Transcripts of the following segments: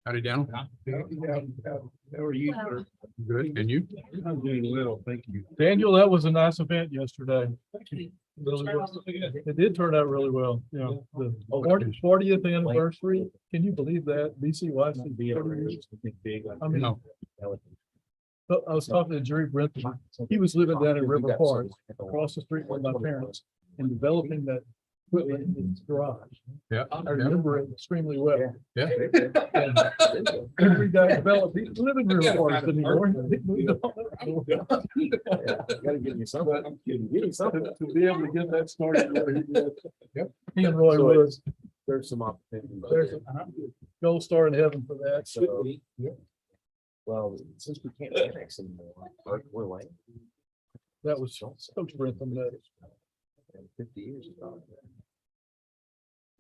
Howdy, Daniel. How are you, sir? Good. And you? I'm doing well, thank you. Daniel, that was a nice event yesterday. Really was. It did turn out really well. You know, the 40th anniversary. Can you believe that? BCYC. I mean, No. I was talking to Jerry Brenton. He was living down in River Park, across the street from my parents, and developing that equipment in his garage. Yeah. I remember it extremely well. Yeah. And every guy developed, he lived in River Park anymore. He moved on. Gotta give you something. I'm kidding. Give me something. To be able to get that started where he did. Yep. He and Roy Woods, There's some opportunity. there's a gold star in heaven for that. So, well, since we can't annex anymore, we're like That was Coach Brentham that 50 years ago.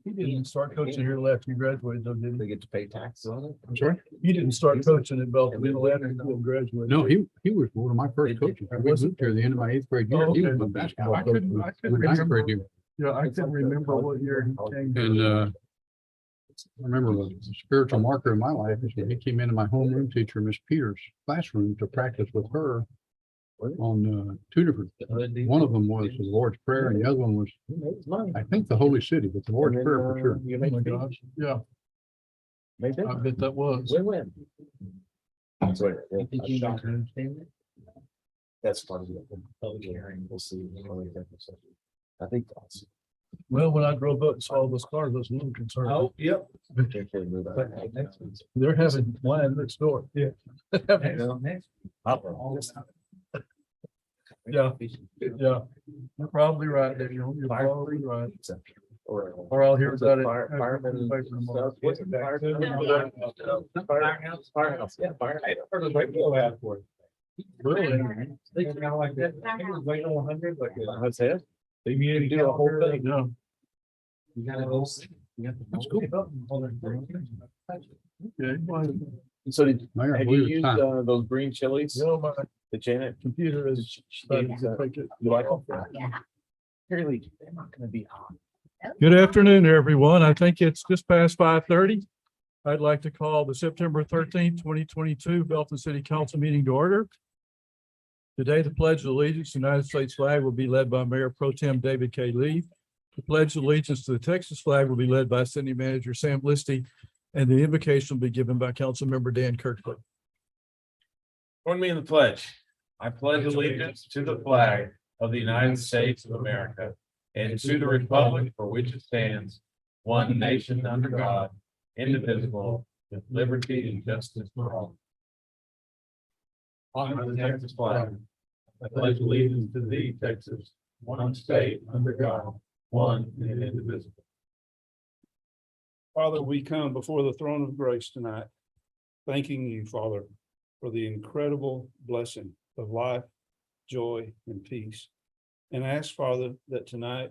he didn't start coaching here till after you graduated, though, did They he? get to pay taxes on it. I'm sorry? He didn't start coaching at Belton until after you graduated. No, he was one of my first coaches. I moved here at the end of my 8th grade year. Oh, He was okay. my basketball I coach. couldn't my ninth remember. grade year. Yeah, I can't remember what year he came. And I remember a spiritual marker in my life is when he came into my homeroom teacher, Miss Peters' classroom to practice with her on two different. One of them was the Lord's Prayer and the other one was, I think, the Holy City, but the Lord's Prayer for sure. You Oh make my the gosh, yeah, Maybe. I bet that was. Win-win. That's right. Did you not understand it? That's part of the public hearing. We'll see. I think that's. Well, when I drove up and saw those cars, I was a little concerned. Yep. They're having wine next door. Yeah. Yeah, yeah. You're probably right, Daniel. You're probably right. Or I'll hear about it. after Fireman the paper tomorrow. stuff. What's it? Firehouse, yeah, firehouse. Really? They kind of like that. I think it was right on 100, but That's it. They need to do a whole thing. Yeah. you gotta go. You got the. That's cool. Okay. Well, So did, Mayor, I have you believe it's used time. those green chilies? you know, my The Janet, computer is. gave you Take it. you like them? Yeah. Apparently, they're not gonna be hot. Good afternoon, everyone. I think it's just past 5:30. I'd like to call the September 13th, 2022 Belton City Council meeting to order. Today, the Pledge of Allegiance to the United States flag will be led by Mayor Pro Tem David K. Lee. The Pledge of Allegiance to the Texas flag will be led by City Manager Sam Listy, and the invocation will be given by Council Member Dan Kirkland. Join me in the pledge. I pledge allegiance to the flag of the United States of America and to the republic for which it stands, one nation under God, indivisible, with liberty and justice for all. Honor the Texas flag. I pledge allegiance to thee, Texas, one state under God, one and indivisible. Father, we come before the throne of grace tonight, thanking you, Father, for the incredible blessing of life, joy, and peace. And ask, Father, that tonight,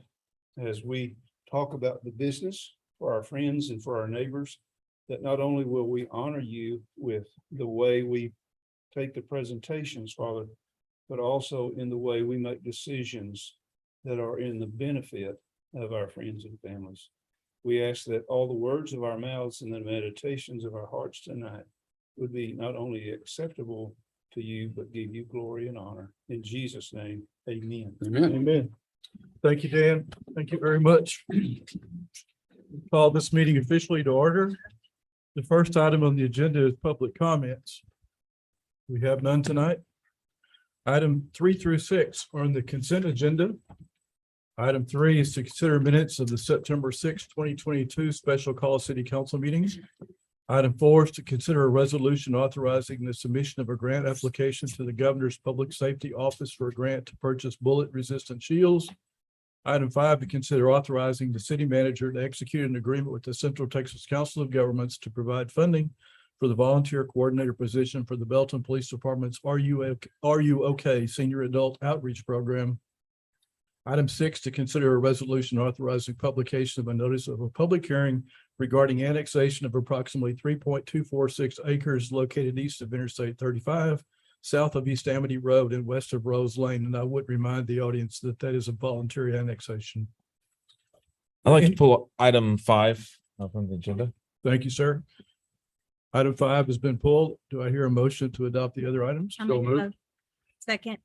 as we talk about the business for our friends and for our neighbors, that not only will we honor you with the way we take the presentations, Father, but also in the way we make decisions that are in the benefit of our friends and families. We ask that all the words of our mouths and the meditations of our hearts tonight would be not only acceptable to you, but give you glory and honor. In Jesus' name, amen. Amen. Amen. Thank you, Dan. Thank you very much. Call this meeting officially to order. The first item on the agenda is public comments. We have none tonight. Item 3 through 6 are on the consent agenda. Item 3 is to consider minutes of the September 6, 2022 special call city council meetings. Item 4 is to consider a resolution authorizing the submission of a grant application to the Governor's Public Safety Office for a grant to purchase bullet-resistant shields. Item 5, to consider authorizing the city manager to execute an agreement with the Central Texas Council of Governments to provide funding for the volunteer coordinator position for the Belton Police Department's Are You OK Senior Adult Outreach Program. Item 6, to consider a resolution authorizing publication of a notice of a public hearing regarding annexation of approximately 3.246 acres located east of Interstate 35, south of East Amity Road and west of Rose Lane. And I would remind the audience that that is a voluntary annexation. I'd like to pull item 5 from the agenda. Thank you, sir. Item 5 has been pulled. Do I hear a motion to adopt the other items? I'll make a mo- Second,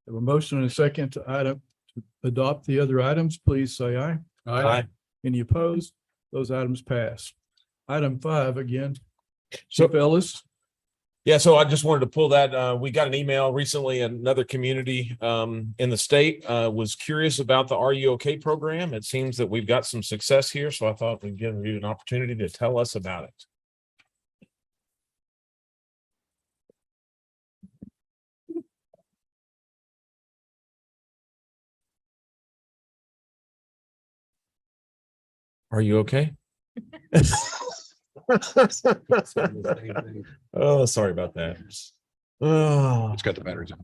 Have a motion and a second to adopt the other items. Please say aye. Aye. Any opposed? Those items pass. Item 5 again. So- Chief Ellis. Yeah, so I just wanted to pull that. We got an email recently, another community in the state was curious about the Are You OK program. It seems that we've got some success here, so I thought we'd give you an opportunity to tell us about it. Are you okay? Oh, sorry about that. Oh, It's got the batteries in.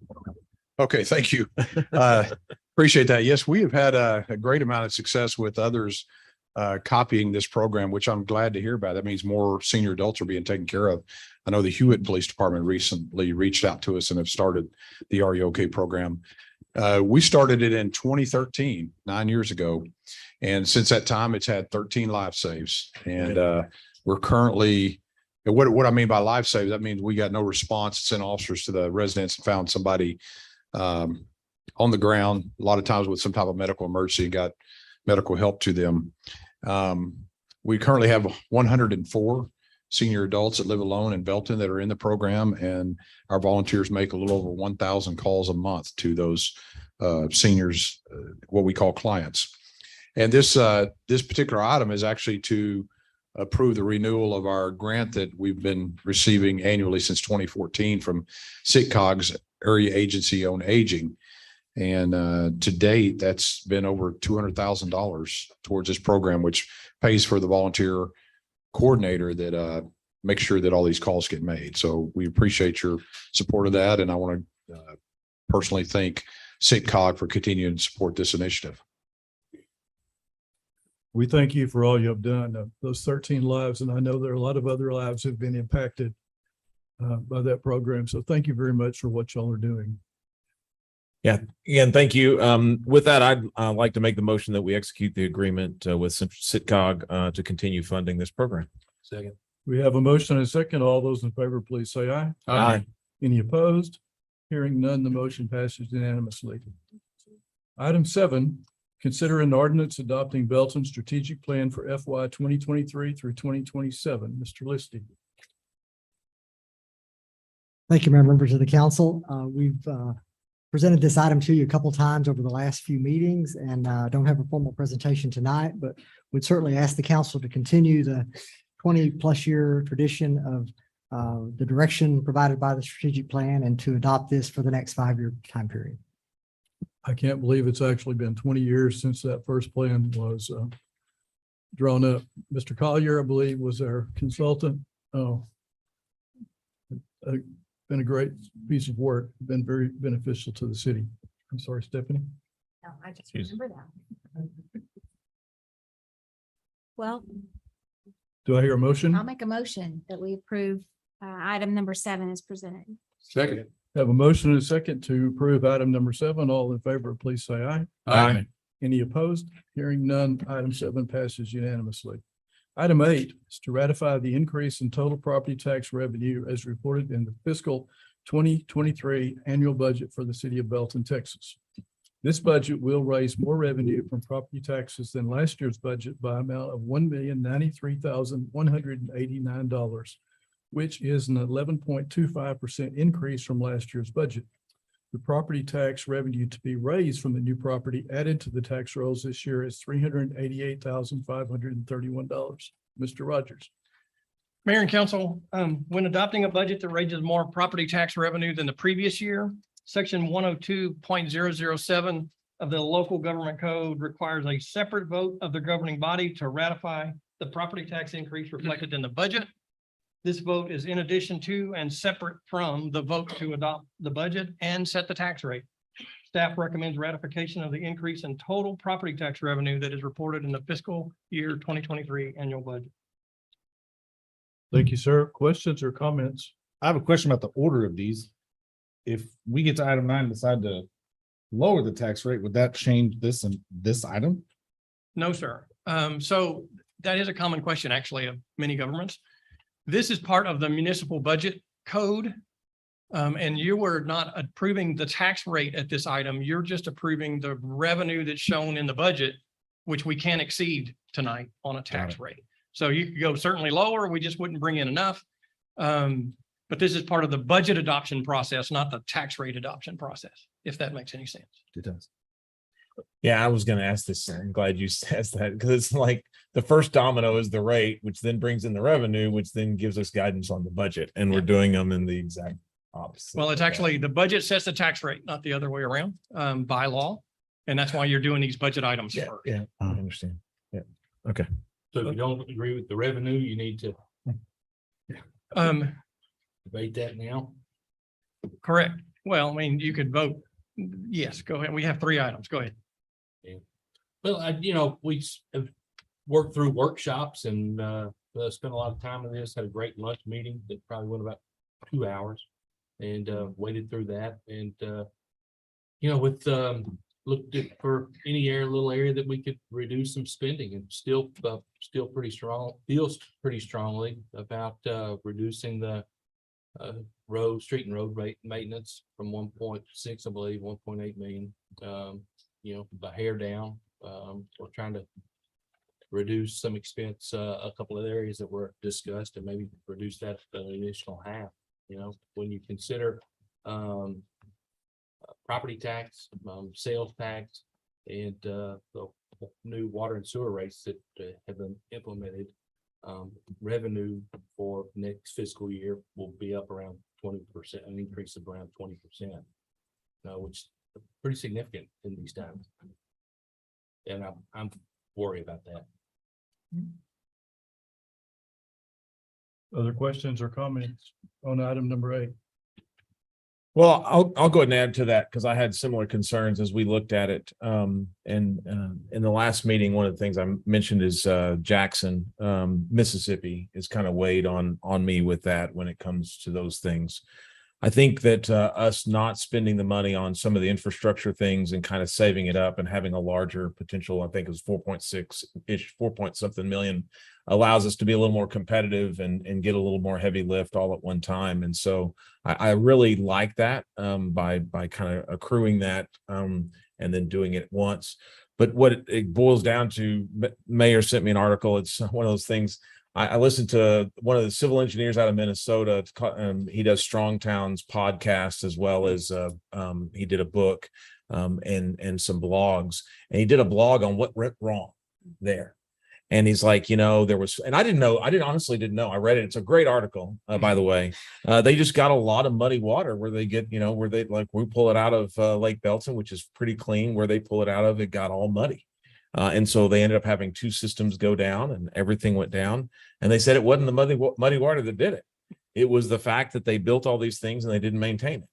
Okay, thank you. Appreciate that. Yes, we have had a great amount of success with others copying this program, which I'm glad to hear about. That means more senior adults are being taken care of. I know the Hewitt Police Department recently reached out to us and have started the Are You OK program. We started it in 2013, 9 years ago. And since that time, it's had 13 life saves. And we're currently, and what I mean by life saves, that means we got no response, sent officers to the residence and found somebody on the ground, a lot of times with some type of medical emergency, and got medical help to them. We currently have 104 senior adults that live alone in Belton that are in the program, and our volunteers make a little over 1,000 calls a month to those seniors, what we call clients. And this particular item is actually to approve the renewal of our grant that we've been receiving annually since 2014 from SITCOG's Area Agency on Aging. And to date, that's been over $200,000 towards this program, which pays for the volunteer coordinator that makes sure that all these calls get made. So we appreciate your support of that. And I want to personally thank SITCOG for continuing to support this initiative. We thank you for all you have done. Those 13 lives, and I know there are a lot of other lives have been impacted by that program. So thank you very much for what y'all are doing. yeah. Again, thank you. With that, I'd like to make the motion that we execute the agreement with SITCOG to continue funding this program. Second. We have a motion and a second. All those in favor, please say aye. Aye. Any opposed? Hearing none, the motion passes unanimously. Item 7, consider an ordinance adopting Belton's strategic plan for FY 2023 through 2027. Mr. Listy. Thank you, members of the council. We've presented this item to you a couple times over the last few meetings, and don't have a formal presentation tonight, but would certainly ask the council to continue the 20+ year tradition of the direction provided by the strategic plan and to adopt this for the next 5-year time period. I can't believe it's actually been 20 years since that first plan was drawn up. Mr. Collier, I believe, was our consultant. Oh, been a great piece of work, been very beneficial to the city. I'm sorry, Stephanie. no, I just remember that. Well, Do I hear a motion? I'll make a motion that we approve item number 7 is presented. Second. Have a motion and a second to approve item number 7. All in favor, please say aye. Aye. Any opposed? Hearing none, item 7 passes unanimously. Item 8 is to ratify the increase in total property tax revenue as reported in the fiscal 2023 annual budget for the city of Belton, Texas. This budget will raise more revenue from property taxes than last year's budget by amount of $1,093,189, which is an 11.25% increase from last year's budget. The property tax revenue to be raised from the new property added to the tax rolls this year is $388,531. Mr. Rogers. Mayor and council, when adopting a budget that raises more property tax revenue than the previous year, section 102.007 of the local government code requires a separate vote of the governing body to ratify the property tax increase reflected in the budget. This vote is in addition to and separate from the vote to adopt the budget and set the tax rate. Staff recommends ratification of the increase in total property tax revenue that is reported in the fiscal year 2023 annual budget. Thank you, sir. Questions or comments? I have a question about the order of these. If we get to item 9 and decide to lower the tax rate, would that change this and this item? No, sir. So that is a common question, actually, of many governments. This is part of the municipal budget code. And you were not approving the tax rate at this item. You're just approving the revenue that's shown in the budget, which we can't exceed tonight on a tax rate. So you could go certainly lower. We just wouldn't bring in enough. But this is part of the budget adoption process, not the tax rate adoption process, if that makes any sense. It does. Yeah, I was gonna ask this. I'm glad you said that because it's like the first domino is the rate, which then brings in the revenue, which then gives us guidance on the budget. And we're doing them in the exact opposite. Well, it's actually the budget sets the tax rate, not the other way around, by law. And that's why you're doing these budget items Yeah, first. yeah, I understand. Yeah, okay. So if you don't agree with the revenue, you need to Um, debate that now. correct. Well, I mean, you could vote. Yes, go ahead. We have 3 items. Go ahead. Well, we have worked through workshops and spent a lot of time on this, had a great lunch meeting that probably went about 2 hours. And waded through that and with looked at for any little area that we could reduce some spending and still pretty strong, feels pretty strongly about reducing the street and road rate maintenance from 1.6, I believe, 1.8 million. A hair down. We're trying to reduce some expense, a couple of areas that were discussed and maybe reduce that an additional half. When you consider property tax, sales tax, and the new water and sewer rates that have been implemented, revenue for next fiscal year will be up around 20%, an increase of around 20%. Which is pretty significant in these times. And I'm worried about that. Other questions or comments on item number 8? Well, I'll go ahead and add to that because I had similar concerns as we looked at it. And in the last meeting, one of the things I mentioned is Jackson, Mississippi is kind of weighed on me with that when it comes to those things. I think that us not spending the money on some of the infrastructure things and kind of saving it up and having a larger potential, I think it was 4.6-ish, 4 point something million, allows us to be a little more competitive and get a little more heavy lift all at one time. And so I really like that by kind of accruing that and then doing it once. But what it boils down to, Mayor sent me an article. It's one of those things. I listened to one of the civil engineers out of Minnesota. He does Strong Towns podcast as well as he did a book and some blogs. And he did a blog on what went wrong there. And he's like, there was, and I honestly didn't know. I read it. It's a great article, by the way. They just got a lot of muddy water where they get, where they we pull it out of Lake Belton, which is pretty clean. Where they pull it out of, it got all muddy. And so they ended up having 2 systems go down and everything went down. And they said it wasn't the muddy water that did it. It was the fact that they built all these things and they didn't maintain it.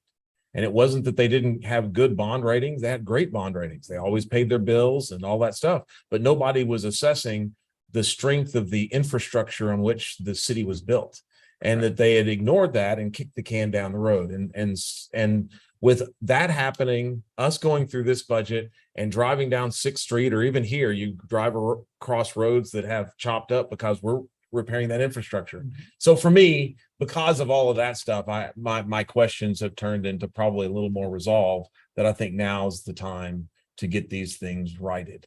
And it wasn't that they didn't have good bond ratings. They had great bond ratings. They always paid their bills and all that stuff. But nobody was assessing the strength of the infrastructure on which the city was built. And that they had ignored that and kicked the can down the road. And with that happening, us going through this budget and driving down 6th Street, or even here, you drive across roads that have chopped up because we're repairing that infrastructure. So for me, because of all of that stuff, my questions have turned into probably a little more resolve that I think now's the time to get these things righted.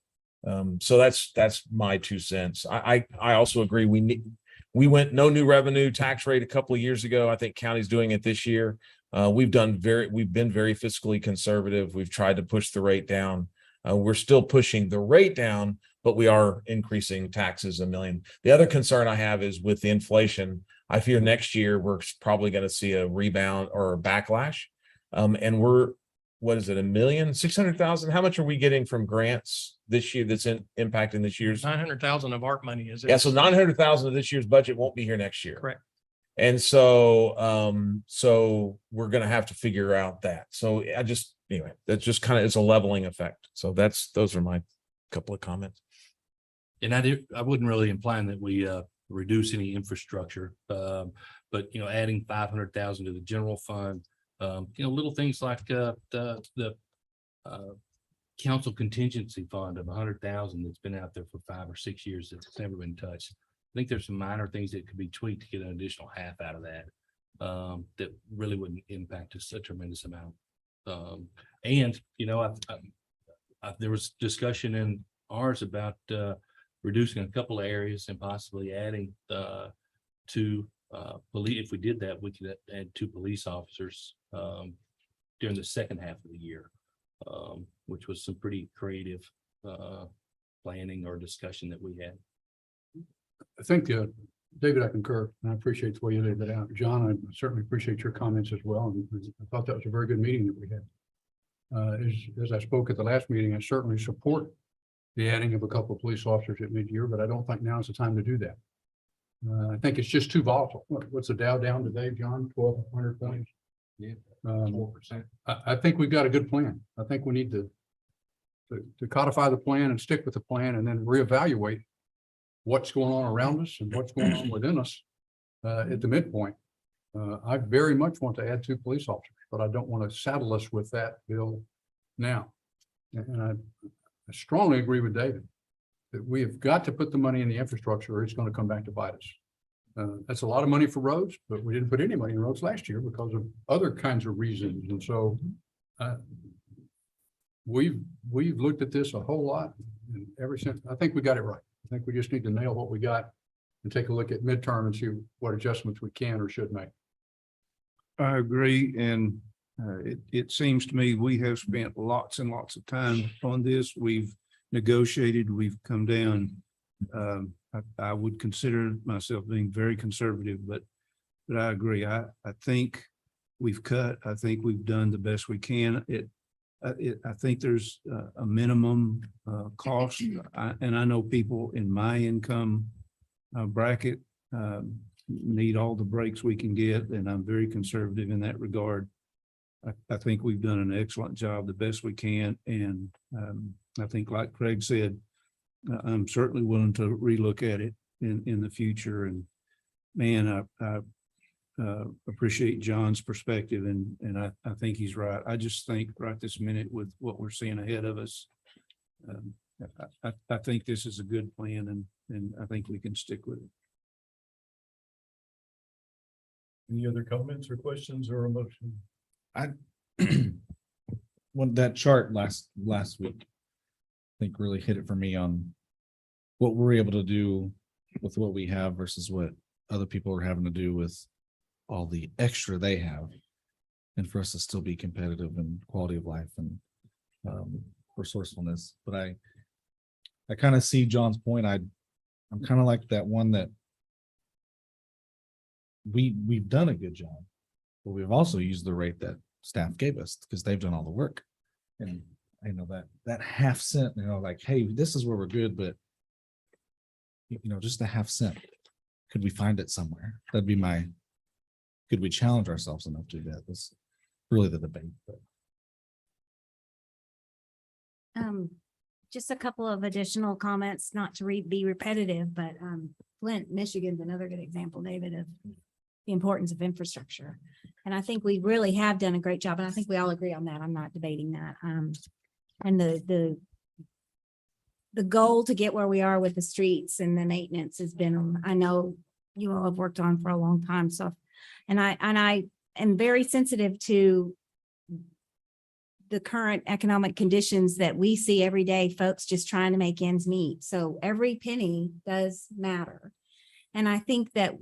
So that's my 2 cents. I also agree. We went no new revenue tax rate a couple of years ago. I think county's doing it this year. We've been very fiscally conservative. We've tried to push the rate down. We're still pushing the rate down, but we are increasing taxes $1 million. The other concern I have is with the inflation. I fear next year we're probably going to see a rebound or a backlash. And we're, what is it, $1,600,000? How much are we getting from grants this year that's impacting this year's? 900,000 of ARP money is. Yeah, so 900,000 of this year's budget won't be here next year. Correct. And so, so we're going to have to figure out that. So anyway, that's just kind of, it's a leveling effect. So those are my couple of comments. And I wouldn't really imply that we reduce any infrastructure, but adding 500,000 to the general fund, little things like the council contingency fund of 100,000 that's been out there for 5 or 6 years that's never been touched. think there's some minor things that could be tweaked to get an additional half out of that. That really wouldn't impact us a tremendous amount. And, you know, there was discussion in ours about, reducing a couple of areas and possibly adding, two, police. If we did that, we could add 2 police officers, during the second half of the year, which was some pretty creative, planning or discussion that we had. I think, David, I concur, and I appreciate the way you laid that out. John, I certainly appreciate your comments as well, and I thought that was a very good meeting that we had. As I spoke at the last meeting, I certainly support the adding of a couple of police officers at mid-year, but I don't think now is the time to do that. I think it's just too volatile. What's the Dow down today, John? 1,200 points? Yeah. 4%. I think we've got a good plan. I think we need to codify the plan and stick with the plan and then reevaluate what's going on around us and what's going on within us at the midpoint. I very much want to add 2 police officers, but I don't want to saddle us with that bill now. And I strongly agree with David that we have got to put the money in the infrastructure or it's going to come back to bite us. That's a lot of money for roads, but we didn't put any money in roads last year because of other kinds of reasons. And so we've looked at this a whole lot, and ever since, I think we got it right. I think we just need to nail what we got and take a look at midterm and see what adjustments we can or should make. I agree, and it seems to me we have spent lots and lots of time on this. We've negotiated, we've come down. I would consider myself being very conservative, but I agree. I think we've cut. I think we've done the best we can. I think there's a minimum cost, and I know people in my income bracket need all the breaks we can get, and I'm very conservative in that regard. I think we've done an excellent job, the best we can, and I think, like Craig said, I'm certainly willing to relook at it in the future. And man, I appreciate John's perspective, and I think he's right. I just think right this minute with what we're seeing ahead of us, I think this is a good plan, and I think we can stick with it. Any other comments or questions or a motion? When that chart last week, I think really hit it for me on what we're able to do with what we have versus what other people are having to do with all the extra they have. And for us to still be competitive in quality of life and resourcefulness. But I kind of see John's point. I'm kind of like that one that we've done a good job, but we've also used the rate that staff gave us because they've done all the work. And I know that half cent, like, hey, this is where we're good, but just a half cent. Could we find it somewhere? That'd be could we challenge ourselves enough to do that? That's really the debate. But. Just a couple of additional comments, not to be repetitive, but Flint, Michigan's another good example, David, of the importance of infrastructure. And I think we really have done a great job, and I think we all agree on that. I'm not debating that. And the goal to get where we are with the streets and the maintenance has been, I know you all have worked on for a long time. So, and I am very sensitive to the current economic conditions that we see every day, folks just trying to make ends meet. So every penny does matter. And I think that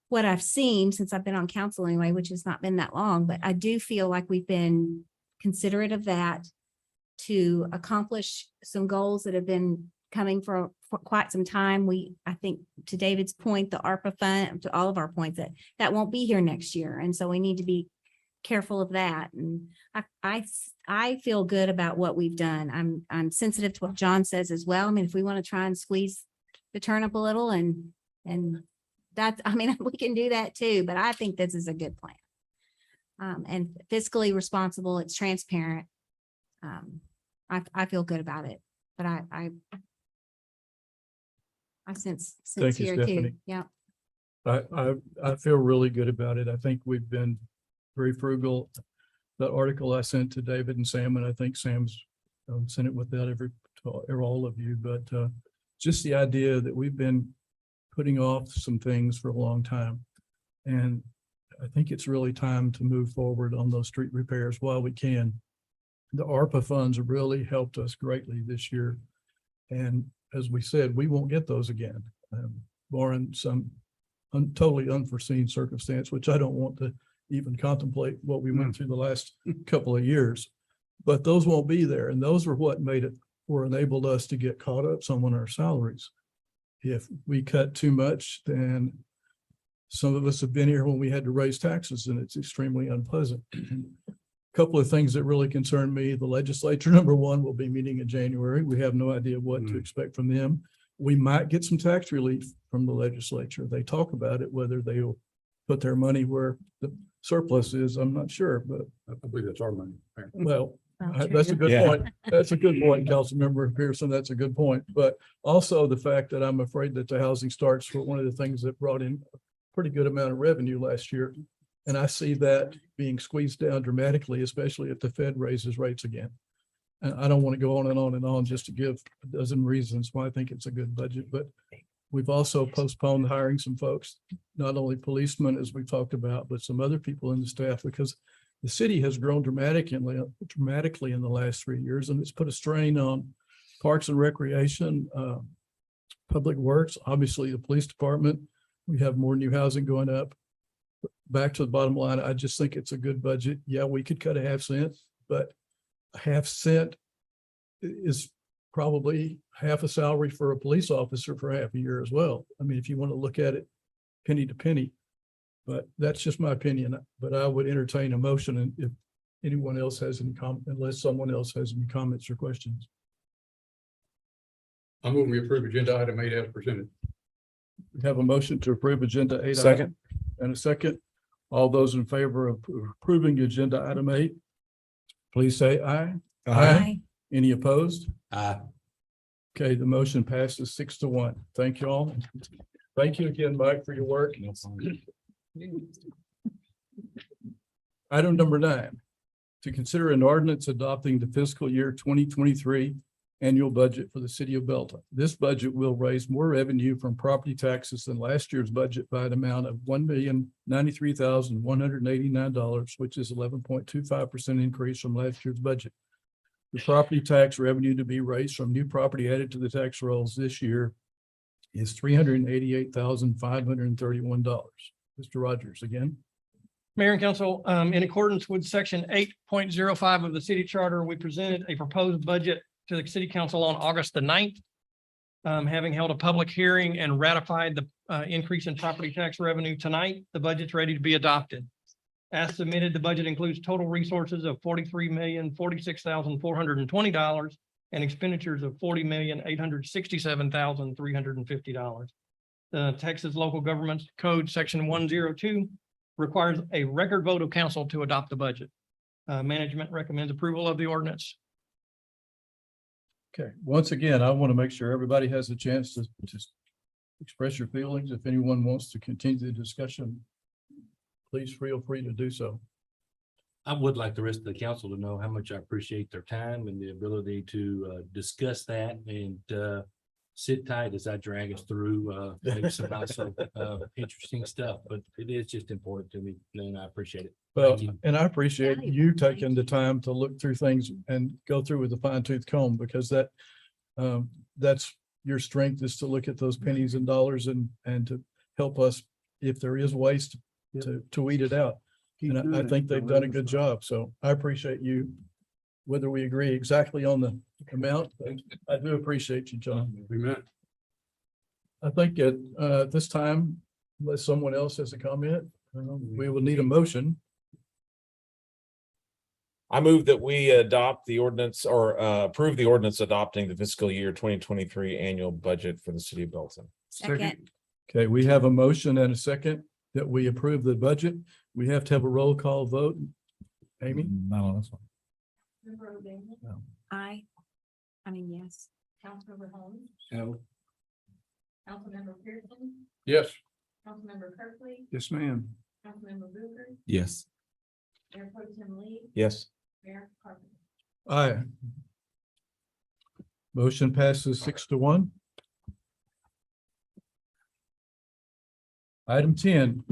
what I've seen since I've been on council anyway, which has not been that long, but I do feel like we've been considerate of that to accomplish some goals that have been coming for quite some time. I think to David's point, the ARPA fund, to all of our points, that won't be here next year. And so we need to be careful of that. And I feel good about what we've done. I'm sensitive to what John says as well. I mean, if we want to try and squeeze the turnip a little and that's, I mean, we can do that too, but I think this is a good plan. And fiscally responsible, it's transparent. I feel good about it, but I sense Thank you, here Stephanie. too. Yeah. I feel really good about it. I think we've been very frugal. That article I sent to David and Sam, and I think Sam's sent it with that to all of you, but just the idea that we've been putting off some things for a long time. And I think it's really time to move forward on those street repairs while we can. The ARPA funds have really helped us greatly this year. And as we said, we won't get those again, barring some totally unforeseen circumstance, which I don't want to even contemplate what we went through the last couple of years. But those won't be there. And those are what made it, or enabled us to get caught up some on our salaries. If we cut too much, then some of us have been here when we had to raise taxes, and it's extremely unpleasant. Couple of things that really concern me. The legislature, number one, will be meeting in January. We have no idea what to expect from them. We might get some tax relief from the legislature. They talk about it, whether they'll put their money where the surplus is, I'm not sure, but I believe that's our money. well, Well, that's a true. good Yeah. point. That's a good point, Councilmember Pearson. That's a good point. But also the fact that I'm afraid that the housing starts were one of the things that brought in a pretty good amount of revenue last year. And I see that being squeezed down dramatically, especially if the Fed raises rates again. And I don't want to go on and on and on just to give a dozen reasons why I think it's a good budget, but we've also postponed hiring some folks, not only policemen, as we talked about, but some other people in the staff, because the city has grown dramatically in the last 3 years, and it's put a strain on Parks and Recreation, Public Works, obviously the police department. We have more new housing going up. Back to the bottom line, I just think it's a good budget. Yeah, we could cut a half cent, but a half cent is probably half a salary for a police officer for half a year as well. I mean, if you want to look at it penny to penny. But that's just my opinion, but I would entertain a motion and if anyone else has any comment, unless someone else has any comments or questions. I move we approve agenda item 8 as presented. We have a motion to approve agenda 8. Second. And a second. All those in favor of approving agenda item 8, please say aye. Aye. Any opposed? Okay, the motion passes 6-1. Thank you all. Thank you again, Mike, for your work. Item number 9, to consider an ordinance adopting the fiscal year 2023 annual budget for the city of Belton. This budget will raise more revenue from property taxes than last year's budget by an amount of $1,093,189, which is 11.25% increase from last year's budget. The property tax revenue to be raised from new property added to the tax rolls this year is $388,531. Mr. Rogers again. Mayor and council, in accordance with section 8.05 of the city charter, we presented a proposed budget to the city council on August the 9th. Having held a public hearing and ratified the increase in property tax revenue tonight, the budget's ready to be adopted. As submitted, the budget includes total resources of $43,046,420 and expenditures of $40,867,350. The Texas Local Government Code, section 102, requires a record vote of council to adopt the budget. Management recommends approval of the ordinance. Okay, once again, I want to make sure everybody has a chance to express your feelings. If anyone wants to continue the discussion, please feel free to do so. I would like the rest of the council to know how much I appreciate their time and the ability to discuss that and sit tight as I drag us through maybe some interesting stuff, but it is just important to me and I appreciate it. Well, Thank you. and I appreciate you taking the time to look through things and go through with a fine tooth comb, because that's your strength, is to look at those pennies and dollars and to help us if there is waste to weed it out. And I think they've done a good job. So I appreciate you, whether we agree exactly on the amount. I do appreciate you, John. Amen. I think at this time, unless someone else has a comment, we will need a motion. I move that we adopt the ordinance or approve the ordinance adopting the fiscal year 2023 annual budget for the city of Belton. Second. Okay, we have a motion and a second that we approve the budget. We have to have a roll call vote. Amy? Not on this one. Aye. I mean, yes. Councilmember Holmes, No. Councilmember Pearson, Yes. Councilmember Kirkley, Yes, ma'am. Councilmember Booker, Yes. Mayor Pro Tem Lee, Yes. Mayor Carpenter. Aye. Motion passes 6-1. Item 10,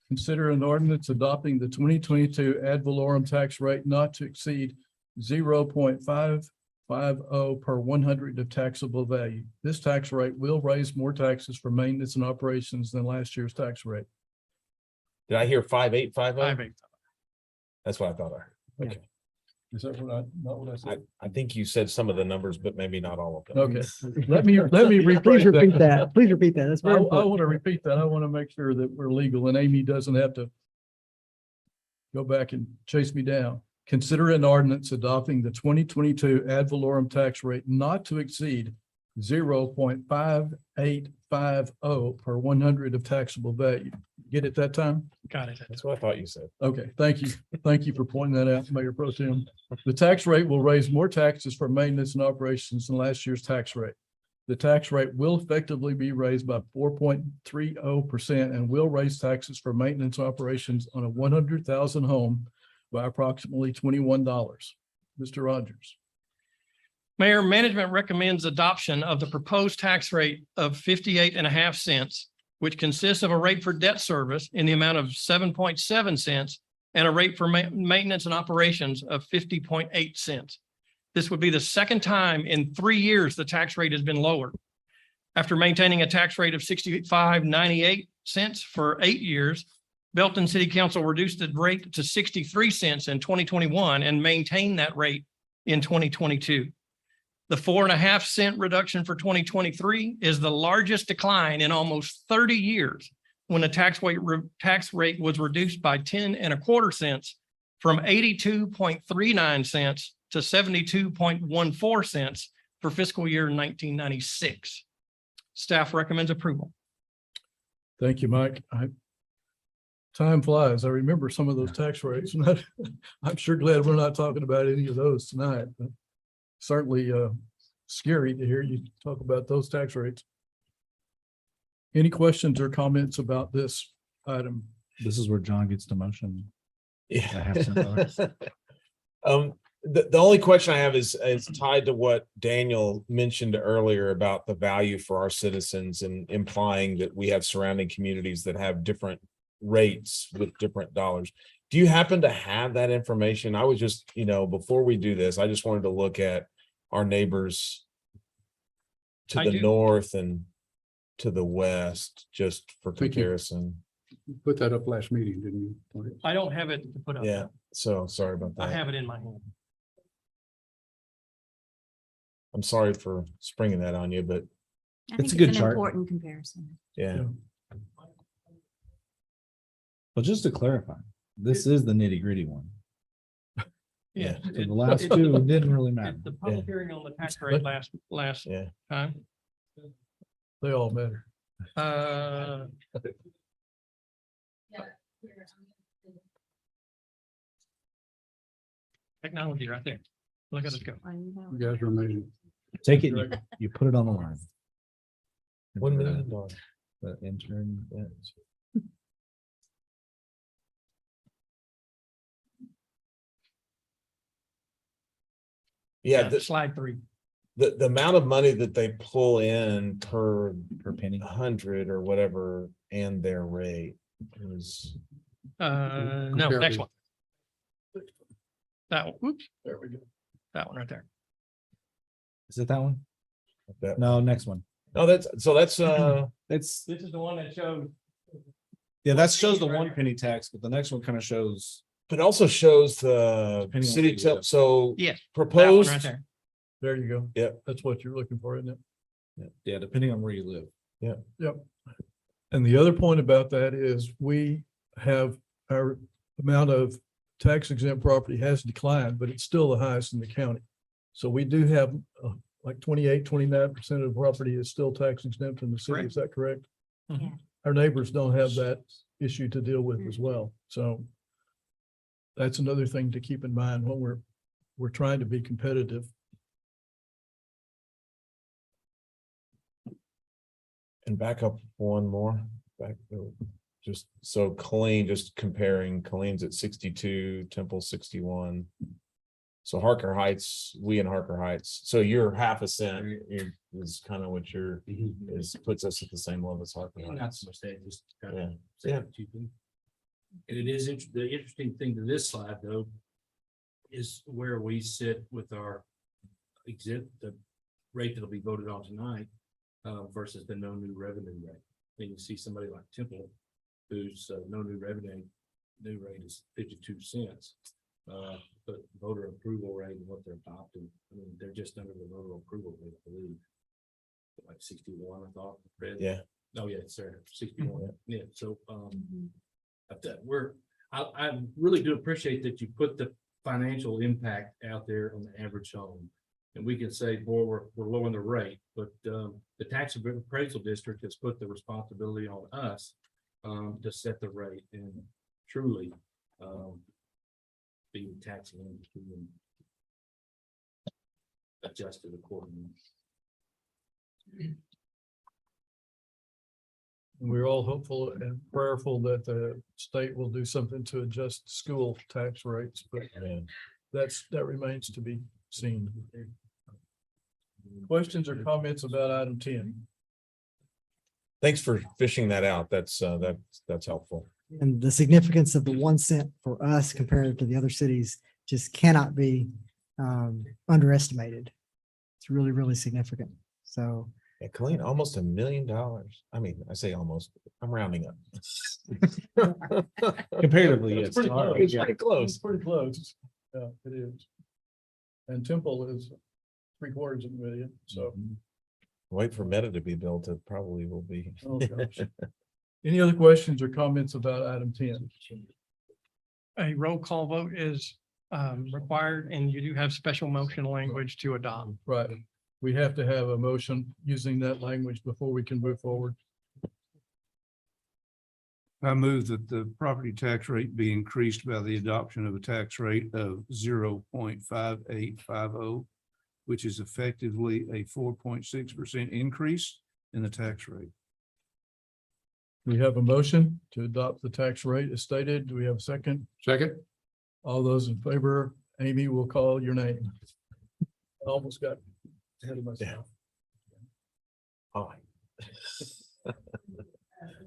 consider an ordinance adopting the 2022 ad valorem tax rate not to exceed 0.550 per 100 of taxable value. This tax rate will raise more taxes for maintenance and operations than last year's tax rate. Did I hear 5850? 5/8. That's what I thought I heard. Okay. Is that not what I said? I think you said some of the numbers, but maybe not all of them. Okay, let me Please rephrase repeat that. Please repeat that. That's I very want important. to repeat that. I want to make sure that we're legal and Amy doesn't have to go back and chase me down. Consider an ordinance adopting the 2022 ad valorem tax rate not to exceed 0.5850 per 100 of taxable value. Get it that time? Got it. That's what I thought you said. Okay, thank you. Thank you for pointing that out, Mayor Pro Tem. The tax rate will raise more taxes for maintenance and operations than last year's tax rate. The tax rate will effectively be raised by 4.30% and will raise taxes for maintenance operations on a 100,000 home by approximately $21. Mr. Rogers. Mayor, management recommends adoption of the proposed tax rate of 58.5 cents, which consists of a rate for debt service in the amount of 7.7 cents and a rate for maintenance and operations of 50.8 cents. This would be the second time in 3 years the tax rate has been lowered. After maintaining a tax rate of 65.98 cents for 8 years, Belton City Council reduced the rate to 63 cents in 2021 and maintained that rate in 2022. The 4.5 cent reduction for 2023 is the largest decline in almost 30 years when the tax rate was reduced by 10.25 cents from 82.39 cents to 72.14 cents for fiscal year 1996. Staff recommends approval. Thank you, Mike. Time flies. I remember some of those tax rates. I'm sure glad we're not talking about any of those tonight, but certainly scary to hear you talk about those tax rates. Any questions or comments about this item? This is where John gets the motion. Yeah. I have some thoughts. The only question I have is tied to what Daniel mentioned earlier about the value for our citizens and implying that we have surrounding communities that have different rates with different dollars. Do you happen to have that information? I was just, before we do this, I just wanted to look at our neighbors to I the do. north and to the west, just for Thank you. comparison. Put that up last meeting, didn't you? I don't have it to put up. Yeah, so sorry about I that. have it in my hand. I'm sorry for springing that on you, but I It's think a good an chart. important comparison. yeah. But just to clarify, this is the nitty gritty one. Yeah. So the last two didn't really matter. The public hearing on the tax rate last Yeah. time. They all matter. Technology right there. Look at us go. You guys are amazing. Take it, you put it on the line. $1 million. The intern. Yeah, Slide 3. the amount of money that they pull in per penny. 100 or whatever and their rate is. No, next one. That one. Oops. There we go. That one right there. Is it that one? that- No, next one. No, that's It's, This is the one that shows. yeah, that shows the 1 penny tax, but the next one kind of shows. it also shows the Depending on city, where you live. so Yes. That one proposed. right there. There you go. Yep. That's what you're looking for, isn't it? Yeah, depending on where you live. Yep. And the other point about that is we have our amount of tax exempt property has declined, but it's still the highest in the county. So we do have like 29% of the property is still tax exempt in the city. Correct. Is that correct? Mhm. Yeah. Our neighbors don't have that issue to deal with as well. So that's another thing to keep in mind when we're trying to be competitive. And back up one more, just so Colleen, just comparing, Colleen's at 62, Temple 61. So Harker Heights, we in Harker Heights, so you're half a cent is kind of what you're, is puts us at the same level as Harker Not Heights. so much that, just. Yeah. Yeah. And it is, the interesting thing to this slide though, is where we sit with our the rate that'll be voted on tonight versus the no new revenue rate. And you see somebody like Temple, whose no new new rate is 52 cents. But voter approval rate and what they're adopting, I mean, they're just under the voter approval rate, I believe. Like 61, I thought. Fred. Yeah. Oh, yeah, sorry, 61. Yeah, so I really do appreciate that you put the financial impact out there on the average home. And we can say, boy, we're lowering the rate, but the tax appraisal district has put the responsibility on us to set the rate and truly be taxing industry and adjusted accordingly. We're all hopeful and prayerful that the state will do something to adjust school tax rates, but that remains to be seen. Questions or comments about item 10? Thanks for fishing that out. That's helpful. And the significance of the 1 cent for us compared to the other cities just cannot be underestimated. It's really, really significant. So Yeah, Colleen, almost $1 million. I mean, I say almost, I'm rounding up. Comparatively, It's it's pretty close. it's pretty close. It's pretty close. Yeah, it is. And Temple is 750,000 million, so. Wait for Meta to be built, it probably will be. Oh, gosh. Any other questions or comments about item 10? A roll call vote is required, and you do have special motion language to adopt. Right. We have to have a motion using that language before we can move forward. I move that the property tax rate be increased by the adoption of a tax rate of 0.5850, which is effectively a 4.6% increase in the tax rate. We have a motion to adopt the tax rate as stated. Do we have a second? Second. All those in favor, Amy will call your name. I almost got ahead of myself. Oh,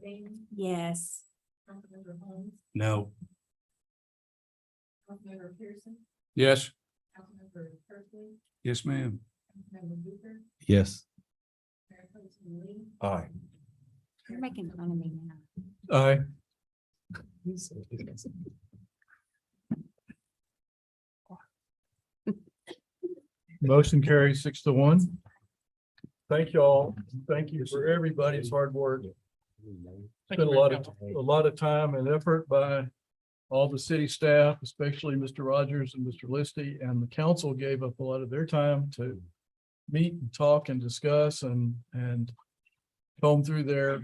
Dayton, Yes. Councilmember Holmes, No. Councilmember Pearson, Yes. Councilmember Kirkley, Yes, ma'am. Councilmember Booker, Yes. Mayor Pro Tem Lee, aye. You're making fun of me now. Aye. Motion carries 6-1. Thank you all. Thank you for everybody's hard work. Thank Been you, a lot Mayor of, Council. a lot of time and effort by all the city staff, especially Mr. Rogers and Mr. Listy, and the council gave up a lot of their time to meet and talk and discuss and comb through their